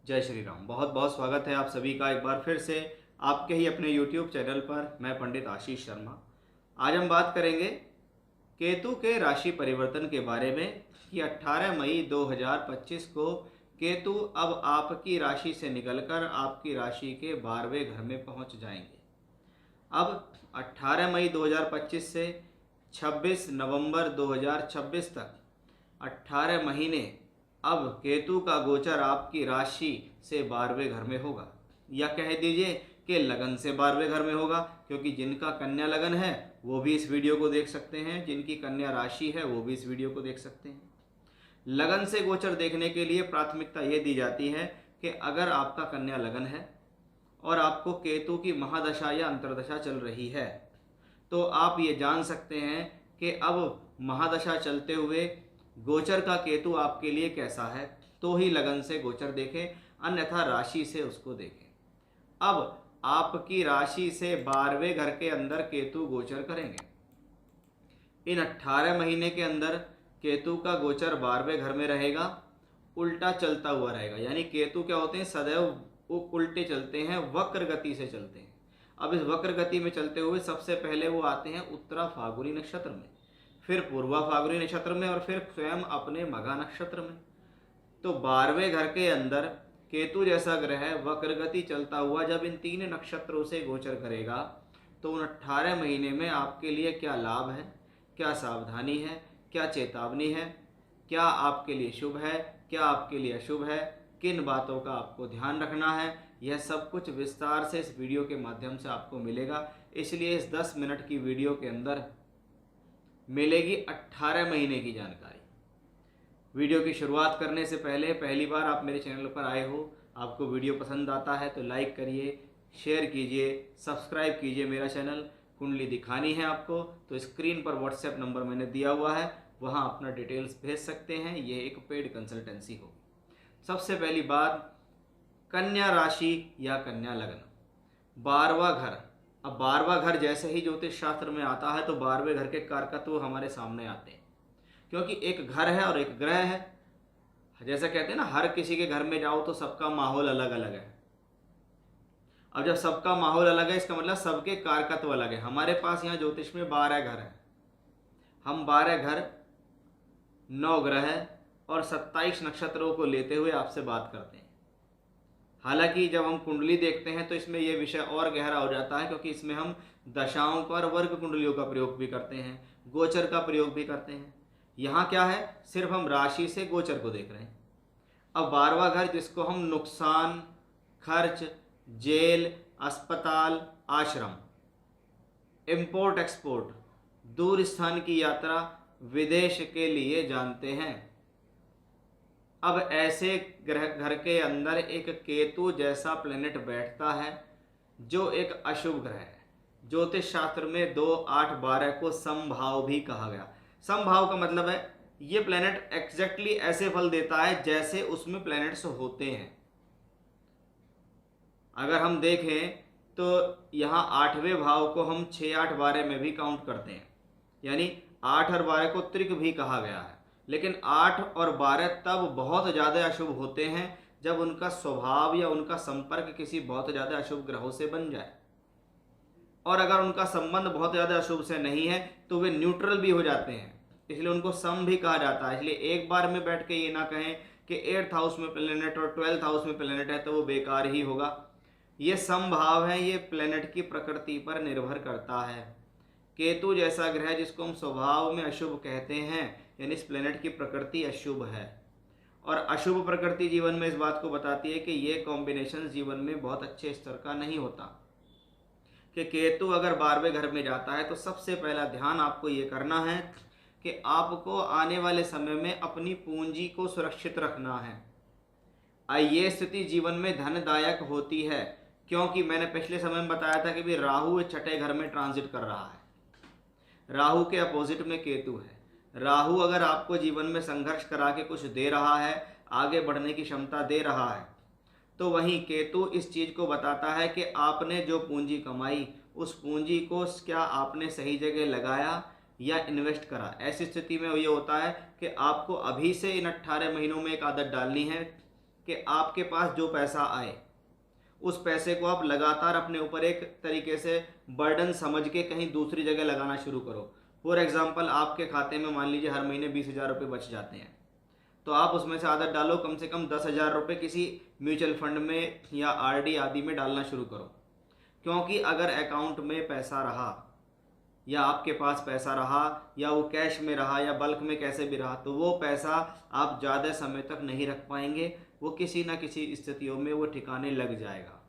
जय श्री राम। बहुत बहुत स्वागत है आप सभी का एक बार फिर से आपके ही अपने YouTube चैनल पर। मैं पंडित आशीष शर्मा। आज हम बात करेंगे केतु के राशि परिवर्तन के बारे में कि 18 मई 2025 को केतु अब आपकी राशि से निकलकर आपकी राशि के 12वें घर में पहुंच जाएंगे। अब 18 मई 2025 से 26 नवंबर 2026 तक 18 महीने अब केतु का गोचर आपकी राशि से 12वें घर में होगा, या कह दीजिए कि लगन से 12वें घर में होगा, क्योंकि जिनका कन्या लगन है वो भी इस वीडियो को देख सकते हैं, जिनकी कन्या राशि है वो भी इस वीडियो को देख सकते हैं। लगन से गोचर देखने के लिए प्राथमिकता ये दी जाती है कि अगर आपका कन्या लगन है और आपको केतु की महादशा या अंतर्दशा चल रही है तो आप ये जान सकते हैं कि अब महादशा चलते हुए गोचर का केतु आपके लिए कैसा है, तो ही लगन से गोचर देखें, अन्यथा राशि से उसको देखें। अब आपकी राशि से 12वें घर के अंदर केतु गोचर करेंगे। इन 18 महीने के अंदर केतु का गोचर 12वें घर में रहेगा, उल्टा चलता हुआ रहेगा। यानी केतु क्या होते हैं, सदैव वो उल्टे चलते हैं, वक्र गति से चलते हैं। अब इस वक्र गति में चलते हुए सबसे पहले वो आते हैं उत्तरा फाल्गुनी नक्षत्र में, फिर पूर्वा फाल्गुनी नक्षत्र में और फिर स्वयं अपने मघा नक्षत्र में। तो 12वें घर के अंदर केतु जैसा ग्रह वक्र गति चलता हुआ जब इन तीन नक्षत्रों से गोचर करेगा तो उन 18 महीने में आपके लिए क्या लाभ है, क्या सावधानी है, क्या चेतावनी है, क्या आपके लिए शुभ है, क्या आपके लिए अशुभ है, किन बातों का आपको ध्यान रखना है, यह सब कुछ विस्तार से इस वीडियो के माध्यम से आपको मिलेगा। इसलिए इस 10 मिनट की वीडियो के अंदर मिलेगी 18 महीने की जानकारी। वीडियो की शुरुआत करने से पहले पहली बार आप मेरे चैनल पर आए हो, आपको वीडियो पसंद आता है तो लाइक करिए, शेयर कीजिए, सब्सक्राइब कीजिए मेरा चैनल। कुंडली दिखानी है आपको तो स्क्रीन पर व्हाट्सएप नंबर मैंने दिया हुआ है, वहाँ अपना डिटेल्स भेज सकते हैं। ये एक पेड कंसल्टेंसी होगी। सबसे पहली बात, कन्या राशि या कन्या लग्न, 12वां घर। अब 12वां घर जैसे ही ज्योतिष शास्त्र में आता है तो 12वें घर के कारकत्व हमारे सामने आते हैं, क्योंकि एक घर है और एक ग्रह है। जैसा कहते हैं ना, हर किसी के घर में जाओ तो सबका माहौल अलग अलग है। अब जब सबका माहौल अलग है इसका मतलब सबके कारकत्व अलग है। हमारे पास यहाँ ज्योतिष में 12 घर हैं। हम 12 घर, 9 ग्रह और 27 नक्षत्रों को लेते हुए आपसे बात करते हैं। हालांकि जब हम कुंडली देखते हैं तो इसमें यह विषय और गहरा हो जाता है, क्योंकि इसमें हम दशाओं का और वर्ग कुंडलियों का प्रयोग भी करते हैं, गोचर का प्रयोग भी करते हैं। यहाँ क्या है, सिर्फ हम राशि से गोचर को देख रहे हैं। अब 12वां घर जिसको हम नुकसान, खर्च, जेल, अस्पताल, आश्रम, इंपोर्ट एक्सपोर्ट, दूर स्थान की यात्रा, विदेश के लिए जानते हैं। अब ऐसे ग्रह घर के अंदर एक केतु जैसा प्लेनेट बैठता है जो एक अशुभ ग्रह है। ज्योतिष शास्त्र में 2, 8, 12 को समभाव भी कहा गया। समभाव का मतलब है ये प्लेनेट एग्जैक्टली ऐसे फल देता है जैसे उसमें प्लेनेट्स होते हैं। अगर हम देखें तो यहाँ 8वें भाव को हम 6, 8, 12 में भी काउंट करते हैं, यानी 8 और 12 को त्रिक भी कहा गया है। लेकिन 8 और 12 तब बहुत ज़्यादा अशुभ होते हैं जब उनका स्वभाव या उनका संपर्क किसी बहुत ज़्यादा अशुभ ग्रहों से बन जाए, और अगर उनका संबंध बहुत ज़्यादा अशुभ से नहीं है तो वे न्यूट्रल भी हो जाते हैं, इसलिए उनको सम भी कहा जाता है। इसलिए एक बार में बैठ के ये ना कहें कि 8th हाउस में प्लेनेट और 12th हाउस में प्लेनेट है तो वो बेकार ही होगा। ये समभाव है, ये प्लेनेट की प्रकृति पर निर्भर करता है। केतु जैसा ग्रह जिसको हम स्वभाव में अशुभ कहते हैं, यानी इस प्लेनेट की प्रकृति अशुभ है, और अशुभ प्रकृति जीवन में इस बात को बताती है कि ये कॉम्बिनेशन जीवन में बहुत अच्छे स्तर का नहीं होता। कि केतु अगर 12वें घर में जाता है तो सबसे पहला ध्यान आपको ये करना है कि आपको आने वाले समय में अपनी पूंजी को सुरक्षित रखना है। ये स्थिति जीवन में धनदायक होती है, क्योंकि मैंने पिछले समय में बताया था कि भी राहु 6ठे घर में ट्रांजिट कर रहा है। राहु के अपोजिट में केतु है। राहु अगर आपको जीवन में संघर्ष करा के कुछ दे रहा है, आगे बढ़ने की क्षमता दे रहा है, तो वहीं केतु इस चीज़ को बताता है कि आपने जो पूंजी कमाई उस पूंजी को क्या आपने सही जगह लगाया या इन्वेस्ट करा। ऐसी स्थिति में ये होता है कि आपको अभी से इन 18 महीनों में एक आदत डालनी है कि आपके पास जो पैसा आए उस पैसे को आप लगातार अपने ऊपर एक तरीके से बर्डन समझ के कहीं दूसरी जगह लगाना शुरू करो। फॉर एग्जाम्पल, आपके खाते में मान लीजिए हर महीने 20,000 रुपये बच जाते हैं, तो आप उसमें से आदत डालो, कम से कम 10,000 रुपये किसी म्यूचुअल फंड में या आरडी आदि में डालना शुरू करो। क्योंकि अगर अकाउंट में पैसा रहा या आपके पास पैसा रहा या वो कैश में रहा या बल्क में कैसे भी रहा, तो वो पैसा आप ज़्यादा समय तक नहीं रख पाएंगे, वो किसी ना किसी स्थितियों में वो ठिकाने लग जाएगा।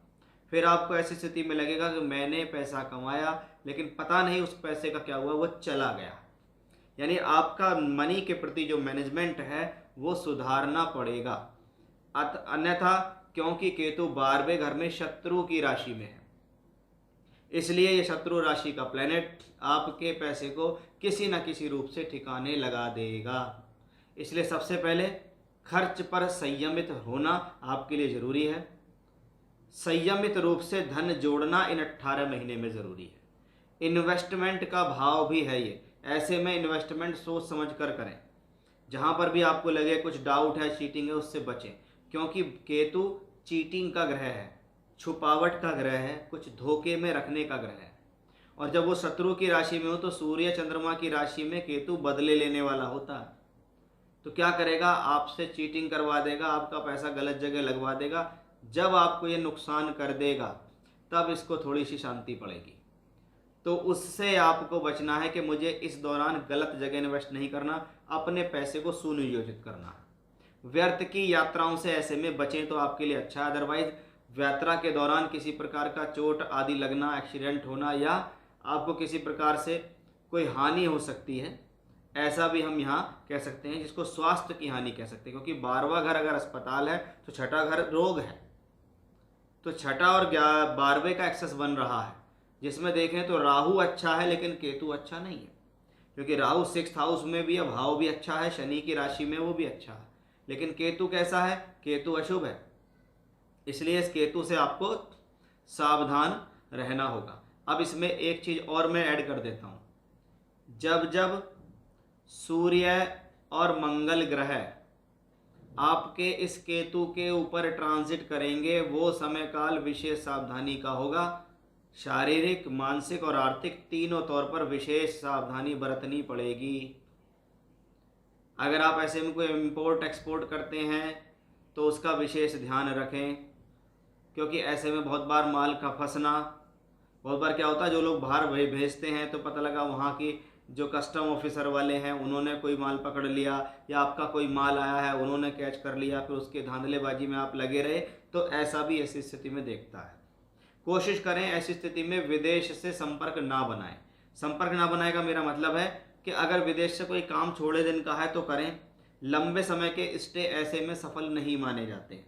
फिर आपको ऐसी स्थिति में लगेगा कि मैंने पैसा कमाया लेकिन पता नहीं उस पैसे का क्या हुआ, वो चला गया। यानी आपका मनी के प्रति जो मैनेजमेंट है वो सुधारना पड़ेगा। अन्यथा, क्योंकि केतु 12वें घर में शत्रु की राशि में है, इसलिए ये शत्रु राशि का प्लेनेट आपके पैसे को किसी न किसी रूप से ठिकाने लगा देगा। इसलिए सबसे पहले खर्च पर संयमित होना आपके लिए ज़रूरी है। संयमित रूप से धन जोड़ना इन 18 महीने में ज़रूरी है। इन्वेस्टमेंट का भाव भी है ये, ऐसे में इन्वेस्टमेंट सोच समझ कर करें। जहाँ पर भी आपको लगे कुछ डाउट है, चीटिंग है, उससे बचें, क्योंकि केतु चीटिंग का ग्रह है, छुपावट का ग्रह है, कुछ धोखे में रखने का ग्रह है। और जब वो शत्रु की राशि में हो तो सूर्य चंद्रमा की राशि में केतु बदले लेने वाला होता है। तो क्या करेगा, आपसे चीटिंग करवा देगा, आपका पैसा गलत जगह लगवा देगा। जब आपको ये नुकसान कर देगा तब इसको थोड़ी सी शांति पड़ेगी। तो उससे आपको बचना है कि मुझे इस दौरान गलत जगह इन्वेस्ट नहीं करना, अपने पैसे को सुनियोजित करना है। व्यर्थ की यात्राओं से ऐसे में बचें तो आपके लिए अच्छा है। अदरवाइज यात्रा के दौरान किसी प्रकार का चोट आदि लगना, एक्सीडेंट होना या आपको किसी प्रकार से कोई हानि हो सकती है, ऐसा भी हम यहाँ कह सकते हैं, जिसको स्वास्थ्य की हानि कह सकते हैं। क्योंकि 12वां घर अगर अस्पताल है तो छठा घर रोग है, तो छठा और 12वें का एक्सेस बन रहा है, जिसमें देखें तो राहु अच्छा है लेकिन केतु अच्छा नहीं है। क्योंकि राहु 6th हाउस में भी है, भाव भी अच्छा है, शनि की राशि में वो भी अच्छा है, लेकिन केतु कैसा है, केतु अशुभ है। इसलिए इस केतु से आपको सावधान रहना होगा। अब इसमें एक चीज़ और मैं ऐड कर देता हूँ, जब जब सूर्य और मंगल ग्रह आपके इस केतु के ऊपर ट्रांजिट करेंगे, वो समय काल विशेष सावधानी का होगा। शारीरिक, मानसिक और आर्थिक तीनों तौर पर विशेष सावधानी बरतनी पड़ेगी। अगर आप ऐसे में कोई इंपोर्ट एक्सपोर्ट करते हैं तो उसका विशेष ध्यान रखें, क्योंकि ऐसे में बहुत बार माल का फंसना, बहुत बार क्या होता है, जो लोग बाहर भेजते हैं तो पता लगा वहाँ की जो कस्टम ऑफिसर वाले हैं उन्होंने कोई माल पकड़ लिया, या आपका कोई माल आया है उन्होंने कैच कर लिया, फिर उसके धांधलेबाजी में आप लगे रहे, तो ऐसा भी ऐसी स्थिति में देखता है। कोशिश करें ऐसी स्थिति में विदेश से संपर्क ना बनाएं। संपर्क ना बनाए का मेरा मतलब है कि अगर विदेश से कोई काम छोड़े दिन का है तो करें, लंबे समय के स्टे ऐसे में सफल नहीं माने जाते।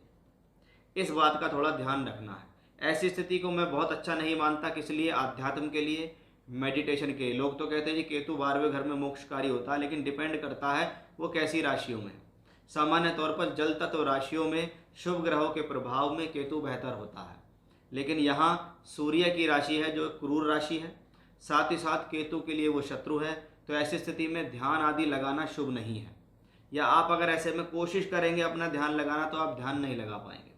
इस बात का थोड़ा ध्यान रखना है। ऐसी स्थिति को मैं बहुत अच्छा नहीं मानता, किस लिए, आध्यात्म के लिए, मेडिटेशन के। लोग तो कहते हैं जी केतु 12वें घर में मोक्षकारी होता है, लेकिन डिपेंड करता है वो कैसी राशियों में। सामान्य तौर पर जल तत्व राशियों में शुभ ग्रहों के प्रभाव में केतु बेहतर होता है, लेकिन यहाँ सूर्य की राशि है जो क्रूर राशि है, साथ ही साथ केतु के लिए वो शत्रु है। तो ऐसी स्थिति में ध्यान आदि लगाना शुभ नहीं है, या आप अगर ऐसे में कोशिश करेंगे अपना ध्यान लगाना तो आप ध्यान नहीं लगा पाएंगे।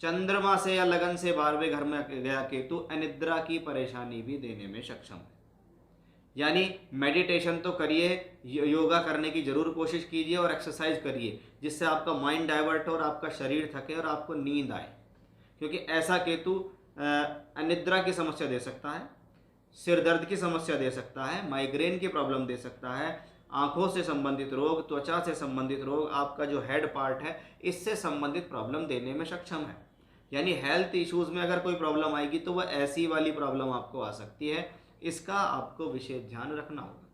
चंद्रमा से या लगन से 12वें घर में गया केतु अनिद्रा की परेशानी भी देने में सक्षम है। यानी मेडिटेशन तो करिए, योगा करने की जरूर कोशिश कीजिए और एक्सरसाइज करिए, जिससे आपका माइंड डाइवर्ट हो और आपका शरीर थके और आपको नींद आए। क्योंकि ऐसा केतु अनिद्रा की समस्या दे सकता है, सिर दर्द की समस्या दे सकता है, माइग्रेन की प्रॉब्लम दे सकता है, आंखों से संबंधित रोग, त्वचा से संबंधित रोग, आपका जो हेड पार्ट है इससे संबंधित प्रॉब्लम देने में सक्षम है। यानी हेल्थ इश्यूज़ में अगर कोई प्रॉब्लम आएगी तो वह ऐसी वाली प्रॉब्लम आपको आ सकती है। इसका आपको विशेष ध्यान रखना होगा,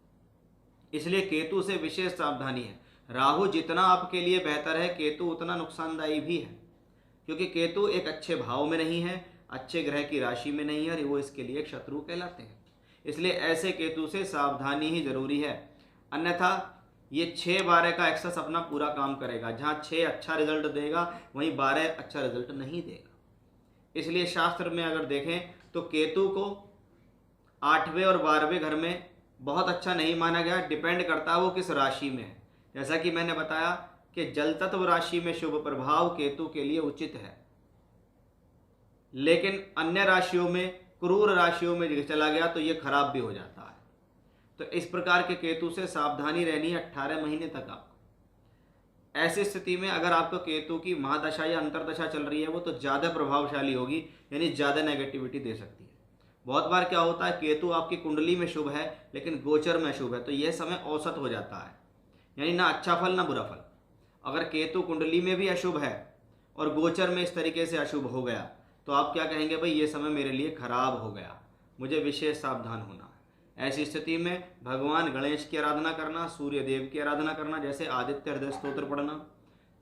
इसलिए केतु से विशेष सावधानी है। राहु जितना आपके लिए बेहतर है, केतु उतना नुकसानदायी भी है, क्योंकि केतु एक अच्छे भाव में नहीं है, अच्छे ग्रह की राशि में नहीं है, और वो इसके लिए एक शत्रु कहलाते हैं। इसलिए ऐसे केतु से सावधानी ही जरूरी है, अन्यथा ये 6-12 का एक्सेस अपना पूरा काम करेगा। जहाँ 6 अच्छा रिजल्ट देगा वहीं 12 अच्छा रिजल्ट नहीं देगा। इसलिए शास्त्र में अगर देखें तो केतु को 8वें और 12वें घर में बहुत अच्छा नहीं माना गया, डिपेंड करता है वो किस राशि में है। जैसा कि मैंने बताया कि जल तत्व राशि में शुभ प्रभाव केतु के लिए उचित है, लेकिन अन्य राशियों में, क्रूर राशियों में चला गया तो ये खराब भी हो जाता है। तो इस प्रकार के केतु से सावधानी रहनी है 18 महीने तक आपको। ऐसी स्थिति में अगर आपको केतु की महादशा या अंतरदशा चल रही है, वो तो ज़्यादा प्रभावशाली होगी, यानी ज़्यादा नेगेटिविटी दे सकती है। बहुत बार क्या होता है, केतु आपकी कुंडली में शुभ है लेकिन गोचर में शुभ है, तो यह समय औसत हो जाता है, यानी ना अच्छा फल ना बुरा फल। अगर केतु कुंडली में भी अशुभ है और गोचर में इस तरीके से अशुभ हो गया, तो आप क्या कहेंगे, भाई ये समय मेरे लिए खराब हो गया, मुझे विशेष सावधान होना है। ऐसी स्थिति में भगवान गणेश की आराधना करना, सूर्य देव की आराधना करना, जैसे आदित्य हृदय स्तोत्र पढ़ना,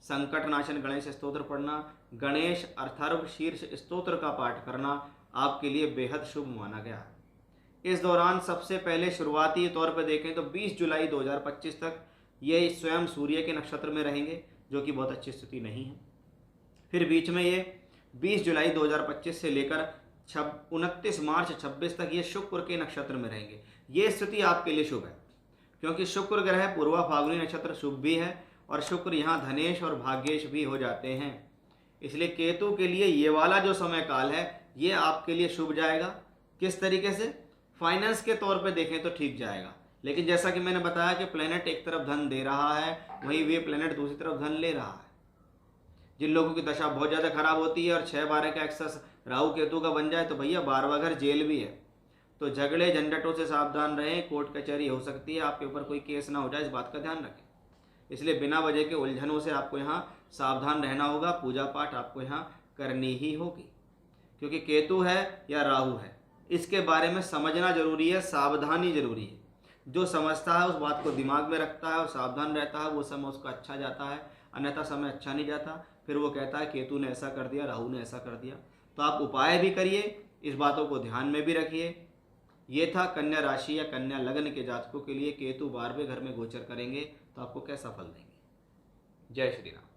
संकट नाशन गणेश स्तोत्र पढ़ना, गणेश अर्थर्व शीर्ष स्तोत्र का पाठ करना आपके लिए बेहद शुभ माना गया है। इस दौरान सबसे पहले शुरुआती तौर पर देखें तो 20 जुलाई 2025 तक ये स्वयं सूर्य के नक्षत्र में रहेंगे, जो कि बहुत अच्छी स्थिति नहीं है। फिर बीच में ये 20 जुलाई 2025 से लेकर 29 मार्च 26 तक ये शुक्र के नक्षत्र में रहेंगे। ये स्थिति आपके लिए शुभ है, क्योंकि शुक्र ग्रह पूर्वा फाल्गुनी नक्षत्र शुभ भी है और शुक्र यहाँ धनेश और भाग्येश भी हो जाते हैं। इसलिए केतु के लिए ये वाला जो समय काल है ये आपके लिए शुभ जाएगा। किस तरीके से, फाइनेंस के तौर पे देखें तो ठीक जाएगा, लेकिन जैसा कि मैंने बताया कि प्लेनेट एक तरफ धन दे रहा है, वहीं वे प्लेनेट दूसरी तरफ धन ले रहा है। जिन लोगों की दशा बहुत ज़्यादा खराब होती है और 6-12 का एक्सेस राहु केतु का बन जाए, तो भैया 12वां घर जेल भी है। तो झगड़े झंझटों से सावधान रहें, कोर्ट कचहरी हो सकती है, आपके ऊपर कोई केस ना हो जाए, इस बात का ध्यान रखें। इसलिए बिना वजह के उलझनों से आपको यहाँ सावधान रहना होगा। पूजा पाठ आपको यहाँ करनी ही होगी, क्योंकि केतु है या राहु है, इसके बारे में समझना जरूरी है, सावधानी जरूरी है। जो समझता है उस बात को दिमाग में रखता है और सावधान रहता है, वो समय उसका अच्छा जाता है, अन्यथा समय अच्छा नहीं जाता। फिर वो कहता है केतु ने ऐसा कर दिया, राहु ने ऐसा कर दिया। तो आप उपाय भी करिए, इस बातों को ध्यान में भी रखिए। ये था कन्या राशि या कन्या लग्न के जातकों के लिए केतु 12वें घर में गोचर करेंगे तो आपको कैसा फल देंगे। जय श्री राम।